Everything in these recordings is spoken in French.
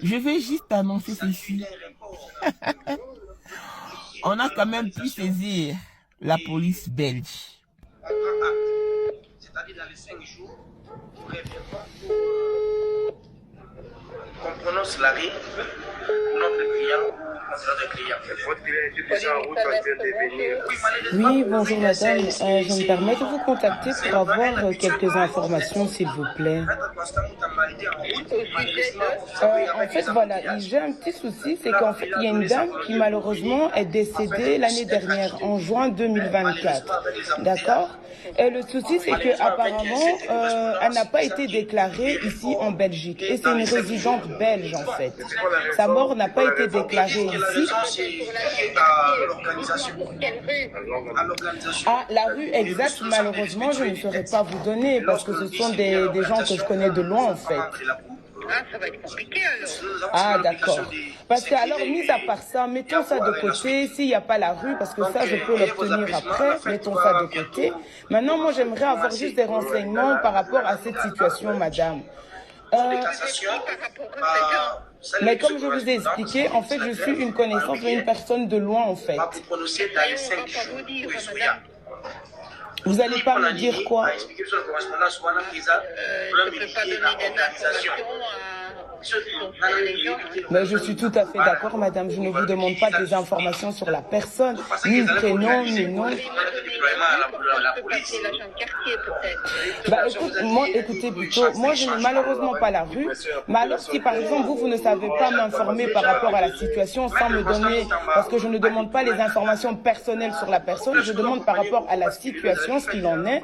Je vais juste annoncer ceci. On a quand même pu saisir la police belge. C'est-à-dire dans les 5 jours, vous reviendrez qu'on prononce l'arrêt pour notre client. Oui, bonjour madame. Je me permets de vous contacter pour avoir quelques informations, s'il vous plaît. En fait, voilà, j'ai un petit souci, c'est qu'en fait, il y a une dame qui malheureusement est décédée l'année dernière, en juin 2024. D'accord? Et le souci, c'est qu'apparemment, elle n'a pas été déclarée ici en Belgique. Et c'est une résidente belge, en fait. Sa mort n'a pas été déclarée ici. Ah, la rue exacte, malheureusement, je ne saurais pas vous donner parce que ce sont des gens que je connais de loin, en fait. Ah, ça va être compliqué alors. Ah, d'accord. Parce que alors, mis à part ça, mettons ça de côté. S'il n'y a pas la rue, parce que ça, je peux l'obtenir après, mettons ça de côté. Maintenant, moi, j'aimerais avoir juste des renseignements par rapport à cette situation, madame. Mais comme je vous ai expliqué, en fait, je suis une connaissance d'une personne de loin, en fait. Vous n'allez pas me dire quoi? Je ne peux pas donner des informations Mais je suis tout à fait d'accord, madame. Je ne vous demande pas des informations sur la personne, ni le prénom, ni nom. Bah, écoutez plutôt, moi je n'ai malheureusement pas la rue. Mais alors si par exemple vous ne savez pas m'informer par rapport à la situation sans me donner, parce que je ne demande pas les informations personnelles sur la personne, je demande par rapport à la situation, ce qu'il en est.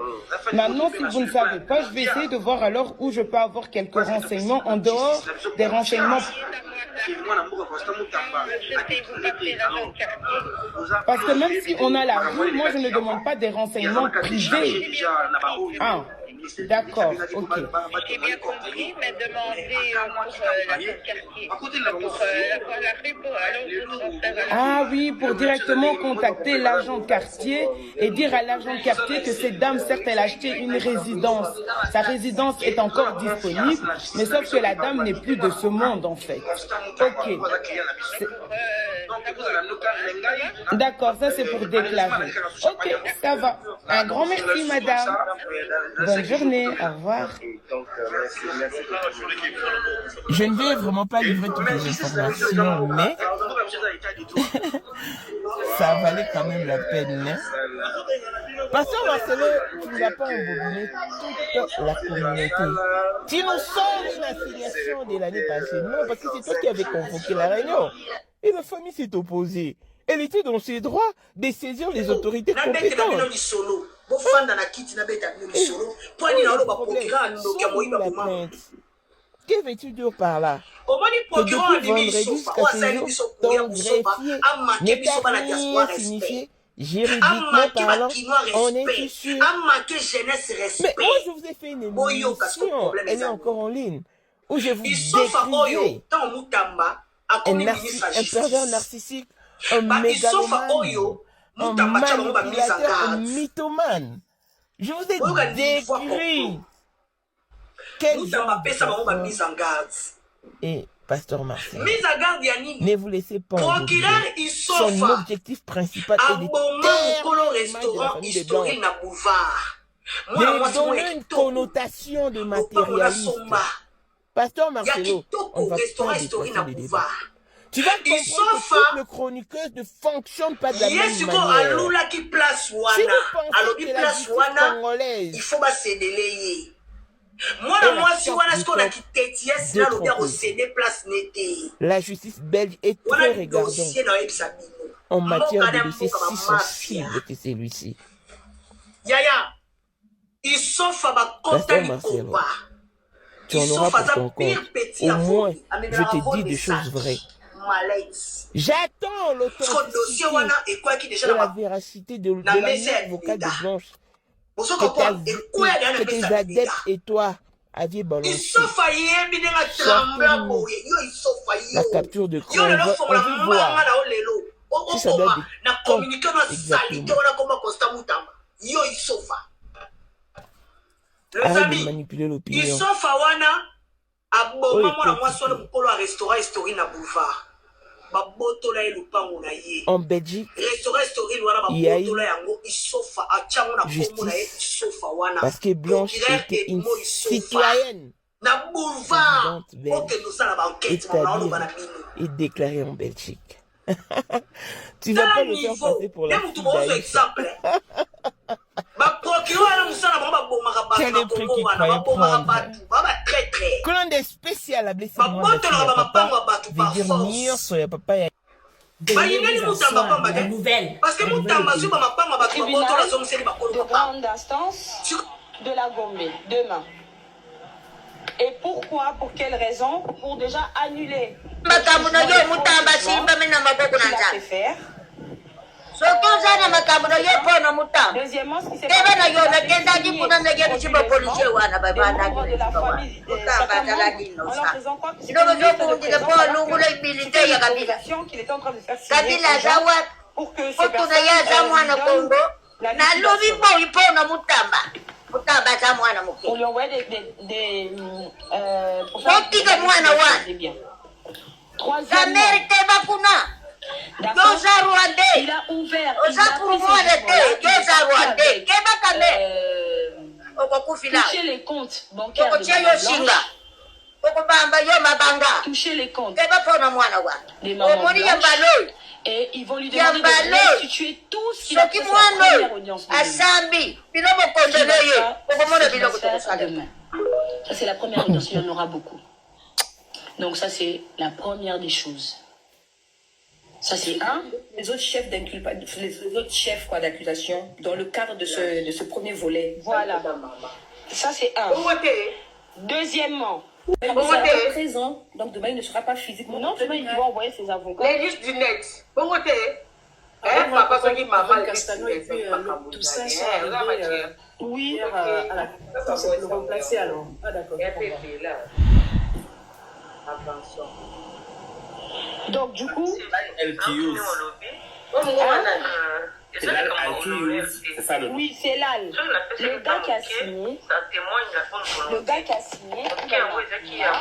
Maintenant, si vous ne savez pas, je vais essayer de voir alors où je peux avoir quelques renseignements en dehors des renseignements. Parce que même si on a la rue, moi je ne demande pas des renseignements privés. Ah, d'accord, ok. J'ai bien compris, mais demandez pour la quartier. Ah oui, pour directement contacter l'agent de quartier et dire à l'agent de quartier que cette dame, certes, elle a acheté une résidence. Sa résidence est encore disponible, mais sauf que la dame n'est plus de ce monde, en fait. Ok. D'accord, ça c'est pour déclarer. Ok, ça va. Un grand merci, madame. Bonne journée, au revoir. Je ne vais vraiment pas livrer toutes les informations, mais ça valait quand même la peine. Hein? Pasteur Marcelo, tu ne vas pas embobiné toute la communauté. Tu nous songes la filiation de l'année passée. Non, parce que c'est toi qui avais convoqué la réunion. Et la famille s'est opposée. Elle était dans ses droits de saisir les autorités compétentes. Que veux-tu dire par là? Que depuis vendredi jusqu'à ce jour, ton greffier n'est pas rien signifié. Juridiquement parlant, on est sûr. Mais moi, je vous ai fait une émission, elle est encore en ligne, où je vous décrivais un pervers narcissique, un mégalomane, un manipulateur, un mythomane. Je vous ai décrit quel genre et Pasteur Marcel, ne vous laissez pas engourdir. Son objectif principal est de donner une connotation de matérialiste. Pasteur Marcelo, on ne va pas déplacer les débats. Tu vas comprendre que toutes les chroniqueuses ne fonctionnent pas de la même manière. Si vous pensez que la justice congolaise la justice belge est très regardante en matière de dossiers si sensibles que celui-ci. Pasteur Marcelo, tu en auras pour ton compte. Au moins, je te dis des choses vraies. J'attends l'authenticité et la véracité de la note vocale de Blanche que tes adeptes et toi aviez balancé. La capture de cran, on veut voir si ça doit être quand exactement. Arrête de manipuler l'opinion. Oyo Aboma moi petit sur le polo restaurant Story na boulevard. Baboto la elupango na ye. en Belgique, Restaurant Story wana il y a baboto eu la yango isofa achango na komo na ye justice isofa wana. parce que Blanche était une citoyenne Na boulevard. résidente belge OK, nous ça la banquette établie et déclarée en Belgique. Tu vas pas le faire passer pour la fille d'Aïcha. Quel est le prix qu'il croyait prendre? Clan des spécial à blesser moi papa veut dire mire sur le papa La nouvelle. parce que mon temps sur ma papa va de grande instance de la Gombe demain. Et pourquoi? Pour quelle raison? Pour déjà annuler ce qu'il a fait faire. Deuxièmement, ce qui s'est passé, de la famille, en leur faisant croire que c'était qu'il était en train de faire signer pour que ces personnes on lui envoyait des biens. Troisièmement, il a ouvert toucher les comptes bancaires de toucher les comptes des mamans blanches, et ils vont lui demander de restituer tout ce qu'il a fait sur la première audience de demain. Ça c'est la première audience, il y en aura beaucoup. Donc ça c'est la première des choses. Ça c'est un. Les autres chefs d'accusation dans le cadre de ce premier volet. Voilà. Ça c'est un. Deuxièmement, il ne sera pas présent, donc demain il ne sera pas physiquement. Non, demain il va envoyer ses avocats. les listes du net. Tout ça, ça oui, c'est le remplacer alors. Ah d'accord. Donc du coup, oui, c'est l'AL. Le gars qui a signé, il a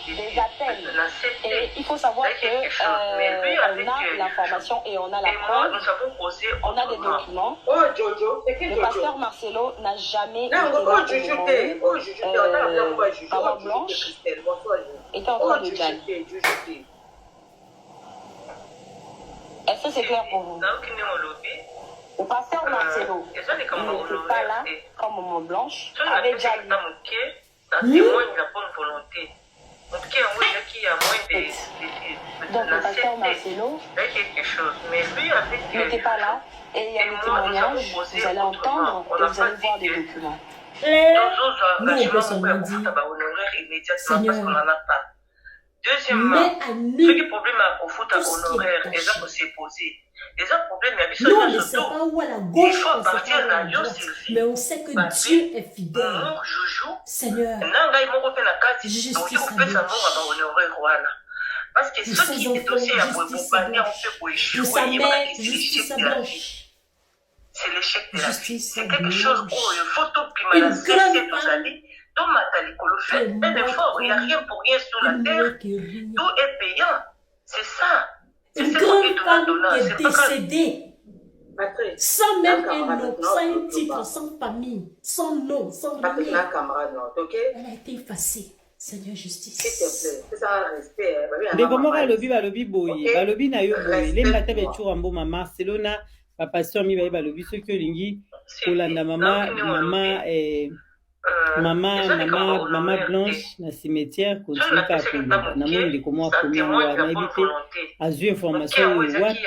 des appels. Et il faut savoir que on a l'information et on a la preuve, on a des documents. Le pasteur Marcelo n'a jamais été Maman Blanche était en train de gagner. Est-ce que c'est clair pour vous? Le pasteur Marcelo, il n'était pas là quand Maman Blanche avait déjà lu. Donc le pasteur Marcelo n'était pas là et il y a des témoignages, vous allez entendre et vous allez voir des documents. Nous, on peut seulement dire, Seigneur, mais à nous, tout ce qui est caché. Nous, on ne sait pas où est la gauche, on ne sait pas où est la droite, mais on sait que Dieu est fidèle. Seigneur, justice à Blanche. Pour ses enfants, justice à Blanche. Pour sa mère, justice à Blanche. C'est l'échec de la vie. Justice C'est à quelque chose où Blanche. il faut tout Une primer. grande femme. Fait un effort, il n'y a rien pour rien sur la terre. Tout est payant. C'est ça. Une grande femme qui est décédée, sans même un nom, sans un titre, sans famille, sans nom, sans rien. Elle a été effacée. Seigneur justice. Ndegomora balobi boye balobi na yo boye lemba tabe churambo mama Barcelona papa somi baye balobi soki olingi kolanda mama Blanche na cimetière continue ka kolanda na monde komo akomi wana ebite azu information wapi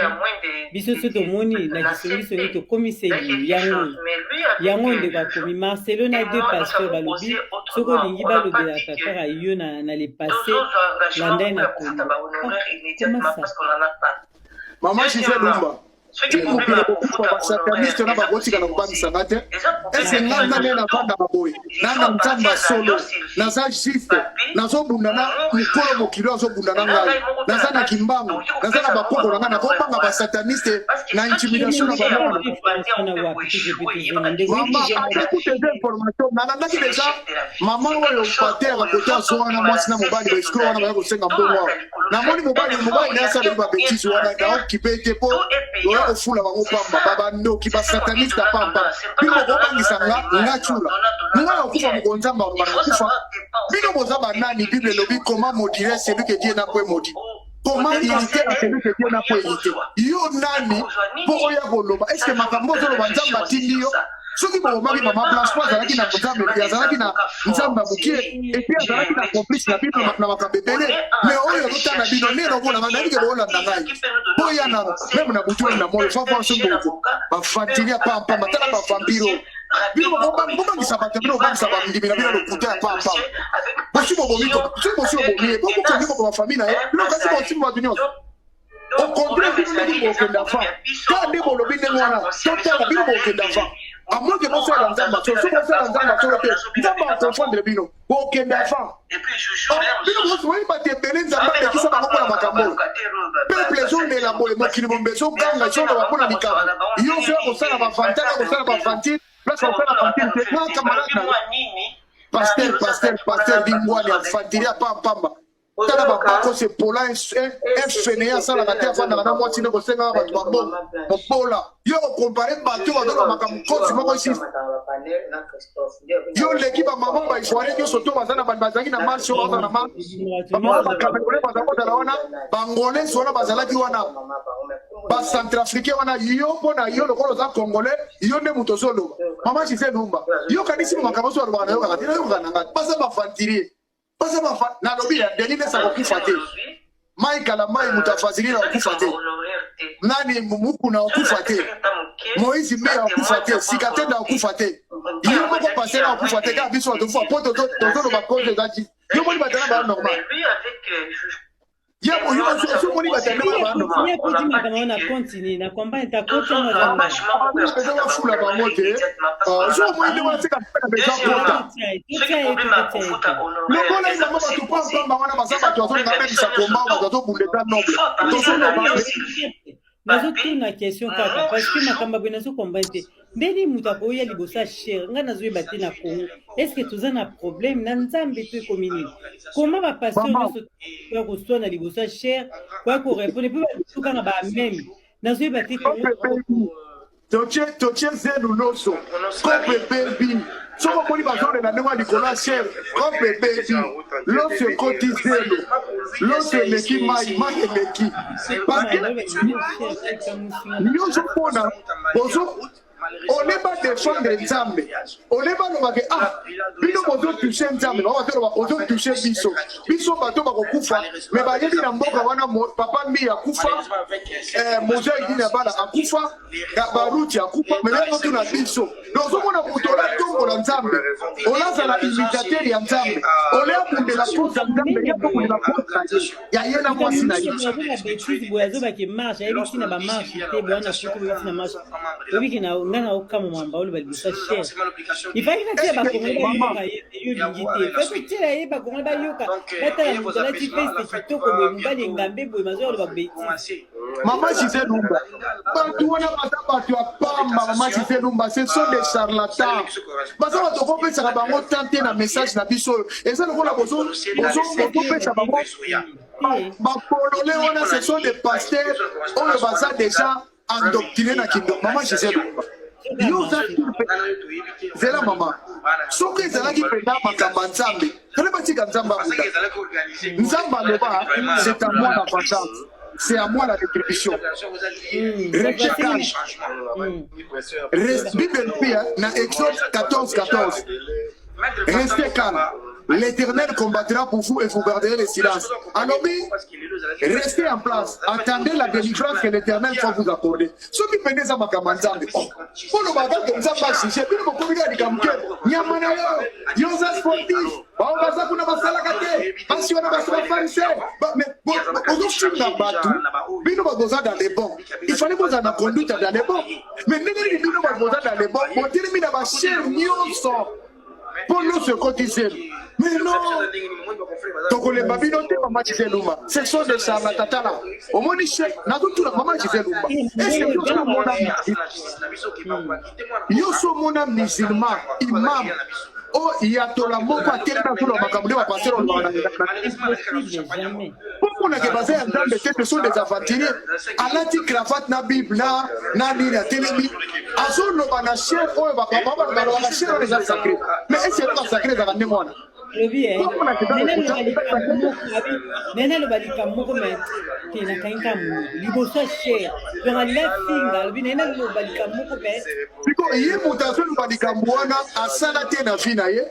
biso so tomoni na kisongi soki tokomiseli yango nde bakomi Barcelona deux pasteurs balobi soki olingi balobelaka kaka yo na le passé landa na komi Maman Gisèle Lumba. basataniste na bakotika na kobamisanga te ese nganga nde navanda baboye nanga nzambe solo naza juste nazobunda na mokolo mokili azobunda na ngai naza na kimbangu naza na bakoko na ngai nakobanga basataniste na intimidation na bamama akute de information nalandaki deja mama oyo pater akote azo wana mwasi na mobali baeskro wana baya kosenga mbongo namoni mobali naye asaleli babetise wana naokipe ete po oya kofula bango pamba babandoki basataniste pamba bino bokobangisa nga cula ngai okufa mokonzamba bana kokufa bino boza banani bible elobi comment maudire celui que Dieu n'a point maudit. Comment irriter à celui que Dieu n'a point irrité. Yo nani pour oya koloba est-ce que makambo zoloba nzamba tindi yo soki bomaki mama blanche po azalaki na nzambe pe azalaki na nzamba mokie epi azalaki na complice na bino na makambo ebele mais oyo azotanga bino nde lokola bandaki ke boolanda ngai boya na meme na butu na moyo fafa somboko bafantili ya pampamba tala bavampiro bino bobangisa bato bino bobangisa bandimi na bino lokuta ya pampamba bosi bobomiko soki bosi bobomi bokokomi boko bafamille na ye bino kasi bosimi bato nyonso au contraire bino ndenge bokenda fa kala nde bolobi ndenge wana totala bino bokenda fa à moins que vous soyez dans un bateau, si vous soyez dans un bateau, vous allez confondre les binos. Aucun d'enfant. Bino vous voyez pas des bénéfices à part qui sont dans le macambo. Peuple les hommes de la boule, moi qui ne m'ont besoin de la chose de la boule à l'icam. Ils ont fait au sein de la fantasme, au sein de la fantine, place au sein de la fantine, c'est moi camarade. Pasteur, dis-moi, les fantiles, pam. Tala babako se pola fainéant ça la terre fana na mwati ne kosenga ba babon mopola yo comparer bato ba doka makamu kosi moko ici yo l'équipe maman ba joie yo soto bazana bazaki na marche ba na ma maman ba kabele bazako dala wana bangolais sona bazalaki wana ba centrafricain wana yo pona yo lokolo za congolais yo ne mutozolo maman Gisèle Numba yo kanisi makamu so ba na yo kakati yo kana pasa ba fantirie pasa ba na lobi ya delile sa kokufa te Mike ala mai mutafazili na kufa te nani muku na kufa te Moïse me na kufa te Sikate na kufa te yo moko passer na kufa te ka biso to fo poto to ba cause dati yo moni batana ba normal ya yo so moni batana ba normal ni ko dima kama na continue na combat ta coach na ba besoin wa fula ba mote so moni de wa sika na besoin kota le bola ina mama tu pa wana basaba tu azonga mbisa komba bazo bundeta noble to so na nazotuna question kaka parce que makamba bwe nazokomba ete ndeni mutu akoya liboso ya chere ngai nazoyeba te na Congo est ce que toza na problème na nzambe to ekomi nini koma bapasteur nyonso ya koswana liboso ya chere koya korepone mpe batukanga bameme nazoyeba te totie zelu loso kopepe bini soko moni bazone na ndenge likolo ya chere kopepe bini loso ekoti zelu loso eleki mai eleki nyonso mpona bozo oleba défendre nzambe oleba lobake bino bozo touche nzambe bozo touche biso bato bakokufa me bayebi na mboka wana papa mbi akufa mozo idini ya bana akufa baruti akufa me lelo tuna biso nozomona moto olatombola nzambe olazala imitateur ya nzambe oleabundela posa nzambe yabokundela posa ya ye na mwasi na ye boye azobaki marche ayebisi na bamarche te bowana soki boyebisi na marche oyebiki na ngana okama mwamba olo balibisa cher ifaki katia bakongole bayoka yo lingi te faki tiela ye bakongole bayoka batala moto alati feste kitoko boye mobali engambe boye mazoya olo babeti Maman Gisèle Numba bato wana baza bato ya pamba Maman Gisèle Numba ce sont des charlatans baza bato kopesaka bango tante na message na biso oyo eza lokola bozopesa bango bakolole wana ce sont des pasteurs oyo baza déjà endoctrinés na kindo Maman Gisèle Numba yo oza zela mama soki ezalaki mpenza makambo ya nzambe tole batika nzambe abuda nzambe aloba c'est à moi la vengeance c'est à moi la rétribution restez calme Bible na Exode 14 restez calme. L'Éternel combattra pour vous et vous garderez le silence. Alors, restez en place. Attendez la délivrance que l'Éternel va vous accorder. Ceux qui peuvent ça, Makamanzambe. Pour le bagage de Nzamba, si j'ai vu le comité de Kamke, Yamanayo, Yosa sportif, Baobaza pour la Salakate, Passiona Basra Farisé. Mais, aujourd'hui, je suis dans Batou, Bino bagoza dans les bons. Il fallait que vous en conduite dans les bons. Mais nous, nous bagoza dans les bons. On dit que nous avons cher nyonso. Pour nous, ce qu'on disait. Mais non. Donc, les babylons, maman disait Luma. Ce sont des charlatans là. Au moins, chef, n'a tout la maman disait Luma. Est-ce que tu as mon âme? Yo so mon âme musulman, imam. Oh, il y a tout la mot à quel temps on va camber, on va passer au noir. Pourquoi on a basé un temps de tête sur des aventuriers? Allah dit cravate na Bible, na lire, télémi. Azul le banacher, oh, va pas banacher les âmes sacrés. Mais est-ce que c'est pas sacré dans la mémoire? Nena lo balika moko met kena kainka mu liboso cher jongalila singa lo nena lo balika moko bet biko ye mutaso lo balika mwana asala te na fina ye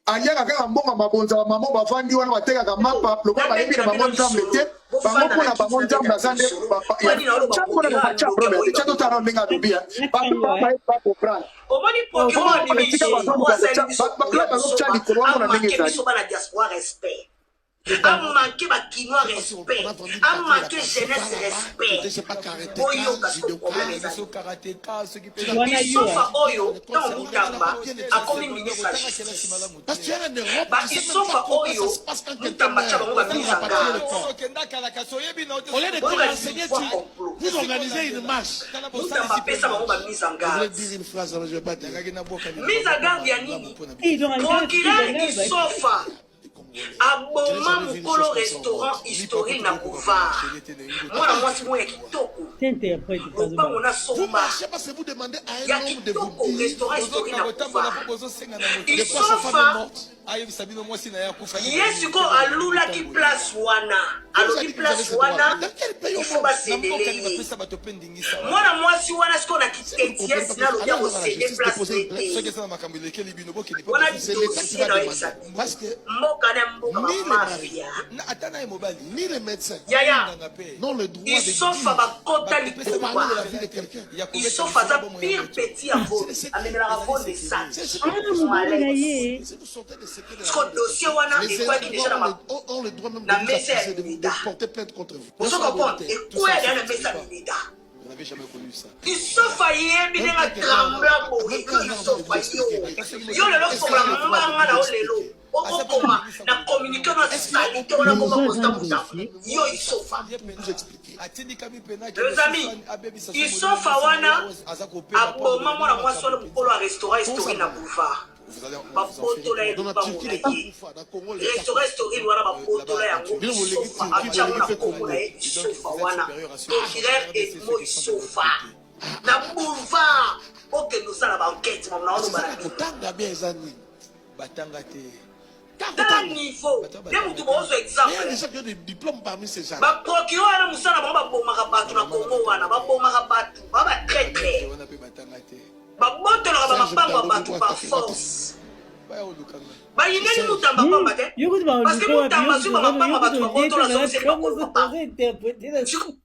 ayaka kaka mbonga mabonza wa mamo bafandi wana batekaka mapa lokola bayebi na bango nzambe te bango mpona bango nzambe azande mpona babacha problème te totala ndenge alobi bato bayebi comprendre omoni procureur du respect. A manqué Bakinois respect, a manqué jeunesse respect. Oyo parce que problème est sauf à Oyo, dans Moutamba, a commis ministre de la justice. Il sauf à Oyo, Moutamba, on va mise en garde. Au lieu de te renseigner, vous organisez une marche. Moutamba, on va mise en garde. Mise en garde, Yanini. Procureur, il sauf à Aboma Mukolo restaurant historique na boulevard. Moi la moitié moi kitoko. Pas on a somba. Ya kitoko restaurant historique na boulevard. Il sofa. Yes ko alula ki place wana. Alula place wana. Il faut pas céder. Moi la moitié wana ce qu'on a quitté yes na lo ya ko céder place. On a dit dossier dans ça. Parce que ni les médecins, non le droit ils sont fabacontali pourquoi ils sont faisant pire petit avant amenera bon de ça ce dossier wana et quoi qui déjà on le droit même de porter plainte contre vous. Vous comprenez et quoi il y a le message d'État. Vous n'avez jamais connu ça. Ils sont faillis, mais ils ont tremblé pour ils sont faillis. Yo le lot pour la maman na olelo. Okoma na communiquer na stabilité on a comment constamment. Yo ils sont faillis. Les amis, ils sont fawana à moment moi moi sur le polo à restaurant historique na boulevard. Bapoto la restaurant historique wana bapoto la yango sofa acha na Congo na sofa wana procureur et moi sofa na boulevard OK nous ça la enquête mon na on ba kutanga bien ezani batanga te dans niveau même tu bon exemple il y a des gens qui ont des diplômes parmi ces gens ba procureur na musala ba bomaka batu na Congo wana ba bomaka batu ba très très baboto la bamapamba batu par force bayineli mutamba pamba te parce que mutamba sur bamapamba batu baboto la zone c'est pas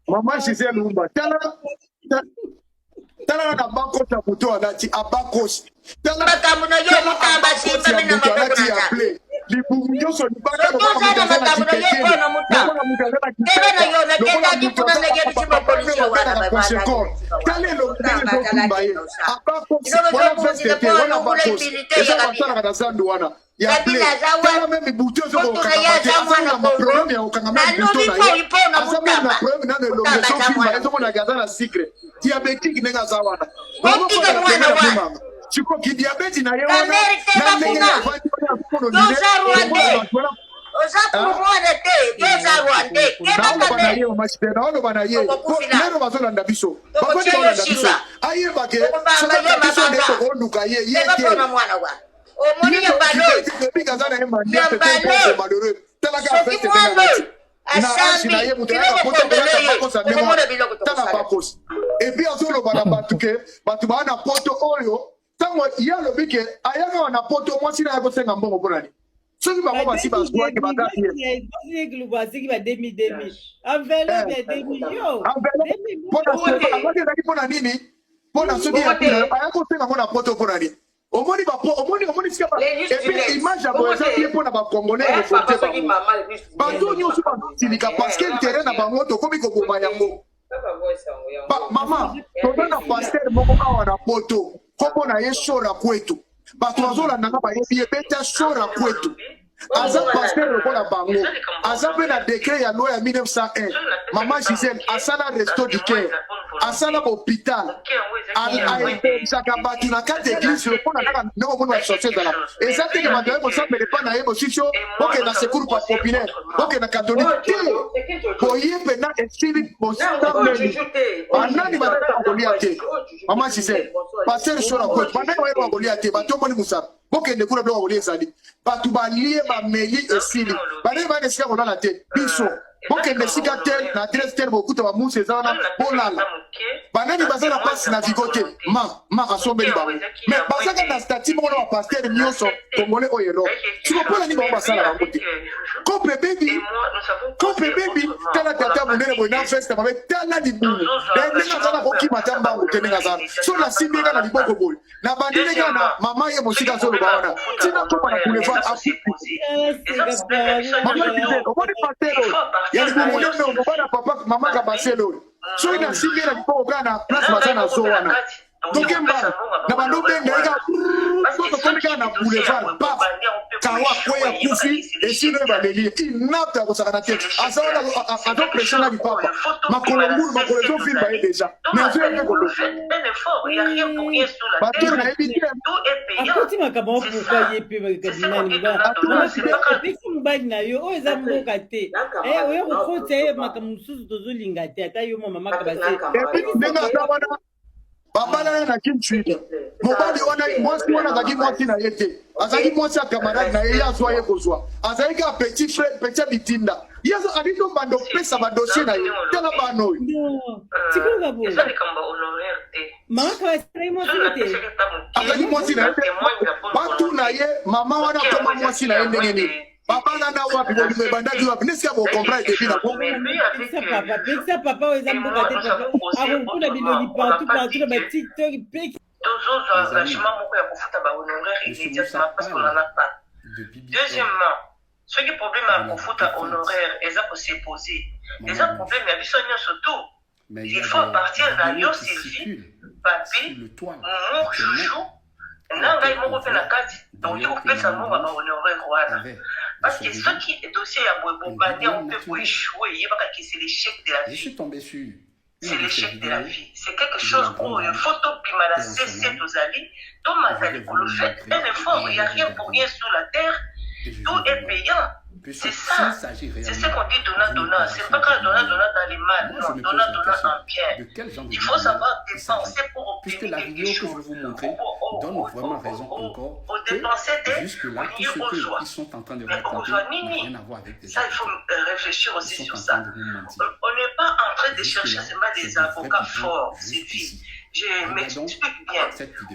maman Gisèle Lumba tala na banko ta moto alati abakos tala bakamuno yo mutamba simba mina mabona libumu so libaka ko ba Chiko diabète na yewa et puis tango ya lobike ayaka wana poto mwasi na yako senga mbongo ponani soki bango basi bazwa ke bagaki ye que le voici va demi enveloppe de demi yo pona nini pona soki ya pila ayaka senga mona poto ponani omoni sika ba et puis image abo eza bien pona ba congolais reporter ba bato nyonso ba tilika parce que le terrain na bango to komi ko bomba yango Maman, tozana pasteur moko awa na poto. Kombo na ye Shora Kwetu. Bato bazolandanga bayebi ye beta Shora Kwetu. Aza pasteur lokola bango. Aza pe na décret ya loi ya 1901. Maman Gisèle, asala resto du cœur. Asala hôpital. Aipesaka bato na kati église lokola kaka ndenge mona sorcier zala. Eza te ke bato ye kosambela epai na ye mosisio oke na secours populaire. Oke na catholique te. Boye pena esili bosambeli. Anani bataka bakolia te. Maman Gisèle, pasteur Shora Kwetu. Banani baye bakolia te. Bato moni musala. Bokende kuna bilo bakolia ezali. Bato balie bameli esili. Banani baye esika kolala te. Biso. Bokende sika tel na adresse tel bokuta ba musa ezana bolala. Banani bazana passe na vigote. Ma asombeli bango. Mais bazaka na statut moko na pasteur nyonso congolais oyelo. Sikopola ni bango basala bango te. Couple baby. Tala tata munene boy na festa mabe tala libulu. Ndenga zana koki matamba ngo tenenga zana. So la simbeka na liboko boy. Na bandine kana mama ye mosika zolo bawana. Tina koma na boulevard afi. Mama disait, on va passer il y a des moments où on va papa maman ka passer l'eau. So ina simbeka na liboko kana place bazana zowana. Tokemba na bando benga ega so tokemba na boulevard paf kawa kweya kufi esino ebandeli inapta kosaka te azala azo pression na papa makolo ngulu makolo zo film ba déjà mais azo ende kolo bato na ebite akoti makabo pourquoi yepe bakadinani ba peki mbali na yo o eza mboka te oyo kokotsa makambo mususu tozolinga te ata yo mama makabase ndenga wana babala na kinchwida mobali wana mwasi wana zaki mwasi na yete azaki mwasi ya camarade na ye yazwa ye kozwa azaki ka petit frère petit bitinda yeso adito bando pesa ba dossier na ye tela bano tikuka bo mama ka stray mwasi te azaki mwasi na yete batu na ye mama wana kama mwasi na ye ndenge papa na wapi bo bandaki wapi nesi abo comprendre depuis na bon ça papa oza mboka te papa akokuna biloli partout na ba TikTok peki toujours vachement beaucoup ya kofuta ba honoraire immédiatement parce qu'on en a pas. Deuxièmement, ce qui est problème à kofuta honoraire eza ko se poser. Les problèmes ya biso surtout il faut partir na yo Sylvie, papi, Momo, Joujou, nanga moko pe na kati. Donc il faut faire ça mo ba honoraire wana. Parce que ce qui est dossier à Bombardé, on peut échouer. Il y a pas que c'est l'échec de la vie. Je suis tombé sur. C'est l'échec de la vie. C'est quelque chose pour une photo qui m'a cessé aux alliés. Tout m'a dit pour le fait. Un effort, il n'y a rien pour rien sur la terre. Tout est payant. C'est ça. C'est ce qu'on dit donnant. C'est pas quand donnant dans les mal. Non, donnant en bien. Il faut savoir dépenser pour obtenir quelque chose. Puisque la vidéo que je vais vous montrer donne vraiment raison encore. Jusque-là, tout ce qu'ils sont en train de raconter n'a rien à voir avec des ça, il faut réfléchir aussi sur ça. On n'est pas en train de chercher seulement des avocats forts, Sylvie. Je m'explique bien.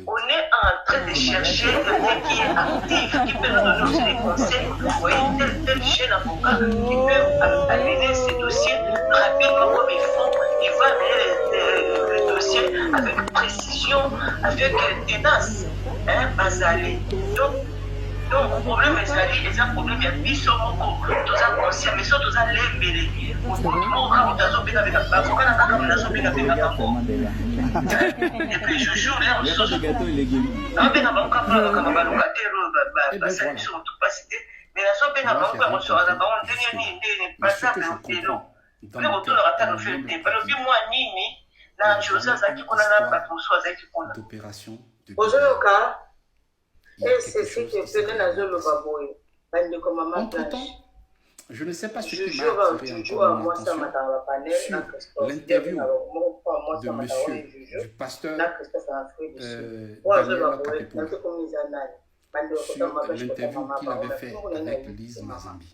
On est en train de chercher quelqu'un qui est actif, qui peut nous donner aussi des conseils. Vous voyez, tel jeune avocat qui peut amener ses dossiers rapidement comme il faut. Il va amener le dossier avec précision, avec ténace. Bazali. Donc, le problème est un problème, il y a biso moko, tous un conscient, mais surtout tous un lembele. Et puis je joue là, mais la somme n'a pas encore sur la banque de Nini, pas ça, mais le retour de la fait le thé. Parce que moi, Nini, la chose à qui qu'on a pas pour soi, c'est qu'on a. D'opération. Et c'est ce qui est venu dans le baboy. Entre-temps, je ne sais pas ce qui m'a attiré encore mon attention sur l'interview de monsieur, du pasteur Daniel Kapepoul, sur l'interview qu'il avait fait avec Lise Mazambi.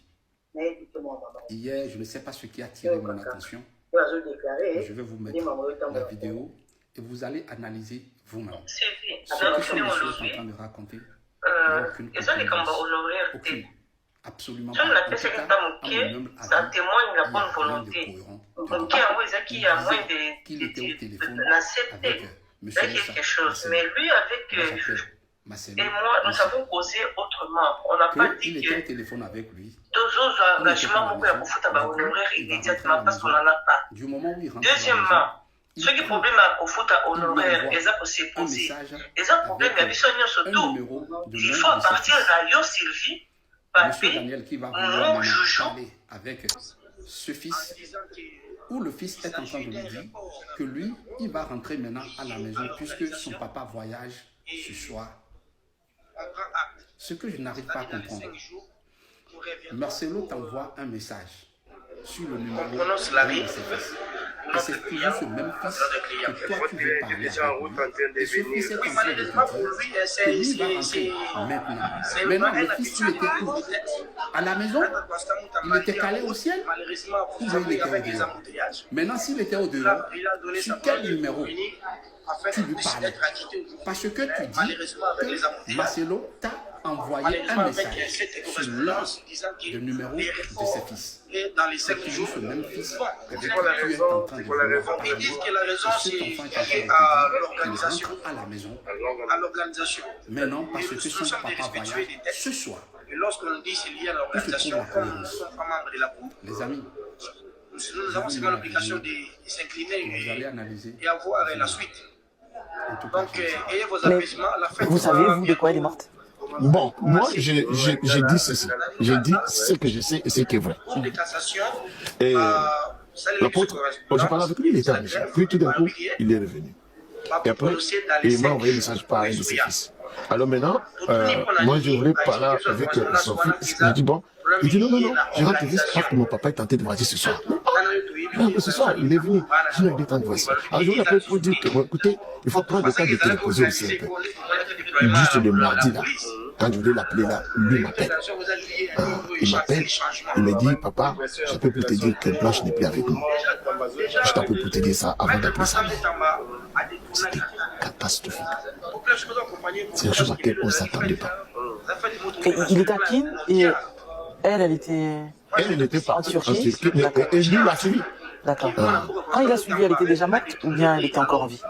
Hier, je ne sais pas ce qui a attiré mon attention. Je vais vous mettre la vidéo et vous allez analyser vous-même. Ce que ce monsieur est en train de raconter, aucune, absolument pas. Ça témoigne de la bonne volonté. Qu'il était au téléphone avec quelque chose. Mais lui, avec Marcelo, et moi, nous avons causé autrement. On n'a pas dit il était au téléphone avec lui. Deux autres engagements, beaucoup de foot à honorer immédiatement parce qu'on n'en a pas. Du moment où il rentre Deuxièmement, ce qui est problème à foot à honorer, ils ont s'est posé. Ils ont problème à Bissonio surtout. Il faut partir de Yo Sylvie, Monsieur Daniel qui va vouloir parler avec ce fils, où le fils est en train de lui dire que lui, il va rentrer maintenant à la maison puisque son papa voyage ce soir. Ce que je n'arrive pas à comprendre, Marcelo t'envoie un message sur le numéro de ses fils. Et c'est toujours ce même fils que toi tu veux parler avec lui. Et ce fils est en train de te dire que lui va rentrer maintenant. Maintenant, le fils, il était où? À la maison? Il était calé au ciel? Ou bien il était au dehors? Maintenant, s'il était au dehors, sur quel numéro tu lui parlais? Parce que tu dis que Marcelo t'a envoyé un message sur l'un des numéros de ses fils. C'est toujours ce même fils avec qui tu es en train de vouloir parler. Et cet enfant est en train de te dire qu'il rentre à la maison. Maintenant, parce que son papa voyage ce soir. Et lorsqu'on dit c'est lié à l'organisation, comme nous ne sommes pas membres de la Cour, les amis, nous avons souvent l'obligation de s'incliner et avoir la suite. Donc, ayez vos apaisements. Vous savez, vous, de quoi elle est morte? Bon, moi, j'ai dit ceci. J'ai dit ce que je sais et ce qui est vrai. Et l'apôtre, quand je parlais avec lui, il était allé. Puis tout d'un coup, il est revenu. Et après, il m'a envoyé un message par un de ses fils. Alors maintenant, moi, je voulais parler avec son fils. Il dit, bon, il dit, non, je rentre vite parce que mon papa est tenté de voyager ce soir. Non, ce soir, il est venu. Je n'ai pas le temps de voici. Alors, je vous appelle pour dire que, bon, écoutez, il faut prendre le temps de téléposer aussi un peu. Juste le mardi, là, quand je voulais l'appeler, là, lui m'appelle. Il m'appelle, il me dit, papa, je ne peux plus te dire que Blanche n'est plus avec nous. Je t'appelle pour te dire ça avant d'appeler sa mère. C'était catastrophique. C'est une chose à laquelle on ne s'attendait pas. Il était à Kin et elle était... Elle n'était pas en Turquie, et lui l'a suivi. D'accord. Quand il a suivi, elle était déjà morte ou bien elle était encore en vie?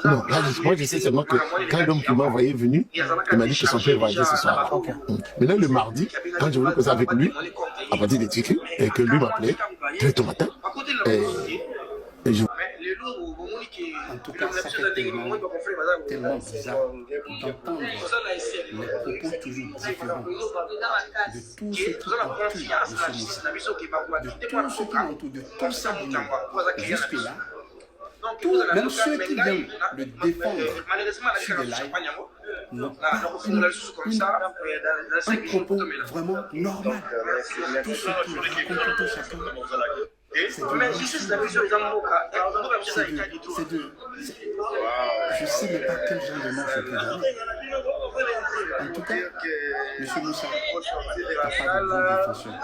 Non, là, moi je sais seulement que quand l'homme qui m'a envoyé est venu, il m'a dit que son père voyageait ce soir. Maintenant le mardi, quand je voulais causer avec lui, à partir des tickets, et que lui m'appelait, très tôt matin, et je... En tout cas, ça fait tellement bizarre d'entendre les propos toujours différents de tous ceux qui entourent de ce message, de tous ceux qui l'entourent, de tous ces biens. Jusque-là, même ceux qui viennent le défendre sur les lives n'ont pas un propos vraiment normal. Tout ce qu'ils racontent tout chacun, je sais même pas quel genre de nom je peux donner. En tout cas, M. Moussa, papa de vos défenseurs,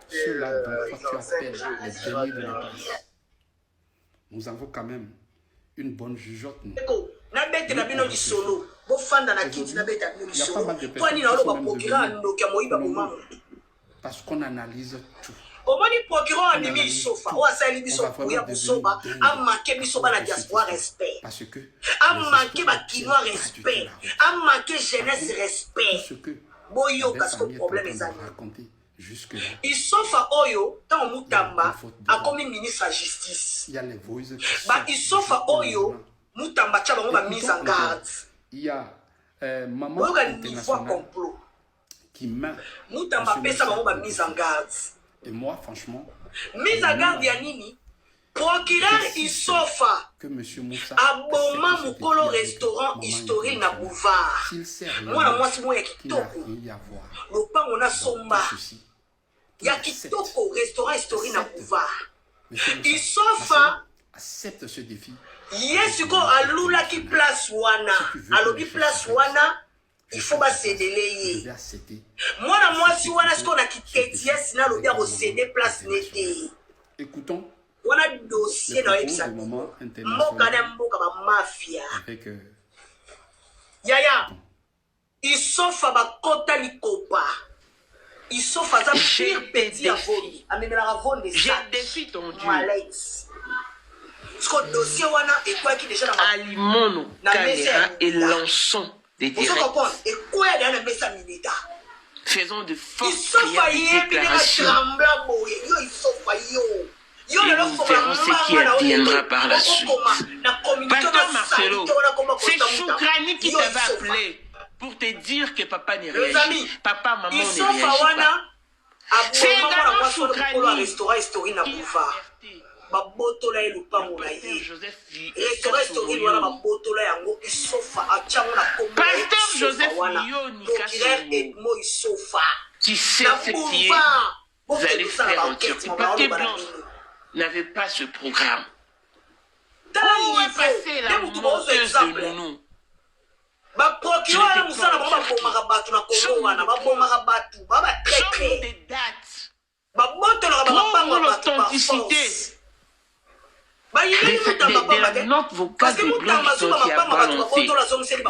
ceux-là dont tu appelles les derniers de la place, nous avons quand même une bonne jugeote. Il y a pas mal de personnes qui sont parce qu'on analyse tout. Omoni procureur a mis sofa, o asali biso kuya busoba, a manqué bisoba la diaspora respect. Parce que a manqué ba kinois respect, a manqué jeunesse respect. Boyo parce que problème est ça. Il sofa oyo tant Mutamba a comme ministre de la justice. Il y a les voices. Bah il sofa oyo Mutamba tcha ba mise en garde. Il y a maman internationale qui m'a Mutamba pesa ba mise en garde. Et moi, franchement, mise en garde ya nini? Procureur Isofa que monsieur Moussa aboma mukolo restaurant historique na boulevard. Mwana mwasi moya kitoko. Lopango na somba. Ya kitoko restaurant historique na boulevard. Isofa accepte ce défi. Yesuko alula ki place wana. Alobi place wana. Il faut pas céder les. Moi, si on a ce qu'on a quitté, sinon le bien céder place n'était. Écoutons. On a dossier dans l'examen. Mafia. Avec Yaya. Ils sont fa kota likopa. Ils sont fa za pire petit à vomi. Amemela ravon des. Je défie ton Dieu. Alex. Allumons nos caméras et lançons des directs. Faisons de fortes prières et déclarations. Et nous verrons ce qui adviendra par la suite. Pasteur Marcelo, c'est Choukrani qui t'avait appelé pour te dire que papa ne réagit. Papa, maman ne réagit pas. C'est également Choukrani qui babotola ye lupango na ye restaurant historique wana babotola yango isofa achango na kombo Pasteur Joseph procureur Edmo Isofa tu sais ce qui est vous allez faire en Turquie. Papier Blanche n'avait pas ce programme. Où est passée la menteuse de Nounou? baprocureur musala bango babomaka bato na kongo wana babomaka bato babatraite des dates. babotolaka bapango bato l'authenticité de la note vocale de Blanche qui a balancé.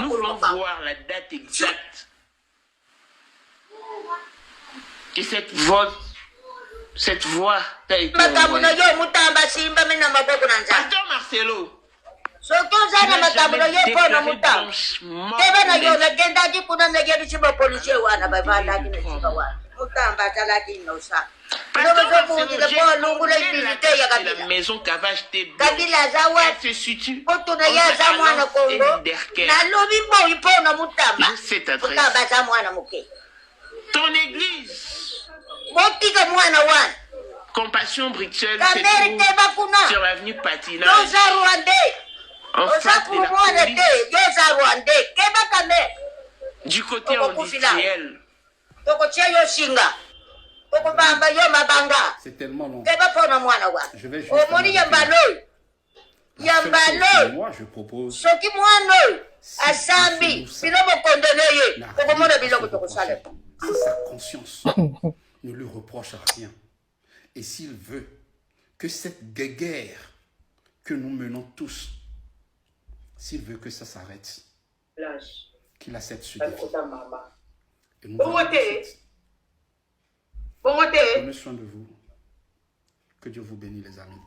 Nous voulons voir la date exacte. Et cette voix t'a été envoyée. Pasteur Marcelo, la maison qu'avait acheté elle se situe entre Alliance et Derkel. Je sais ta adresse. Ton église Compassion Bruxelles se trouve sur l'avenue Patinage en face de la police du côté industriel. C'est tellement long. Je vais juste moi je propose si sa conscience ne lui reproche rien et s'il veut que cette guerre que nous menons tous, s'il veut que ça s'arrête, qu'il accepte ce défi. Et nous prenez soin de vous. Que Dieu vous bénisse, les amis.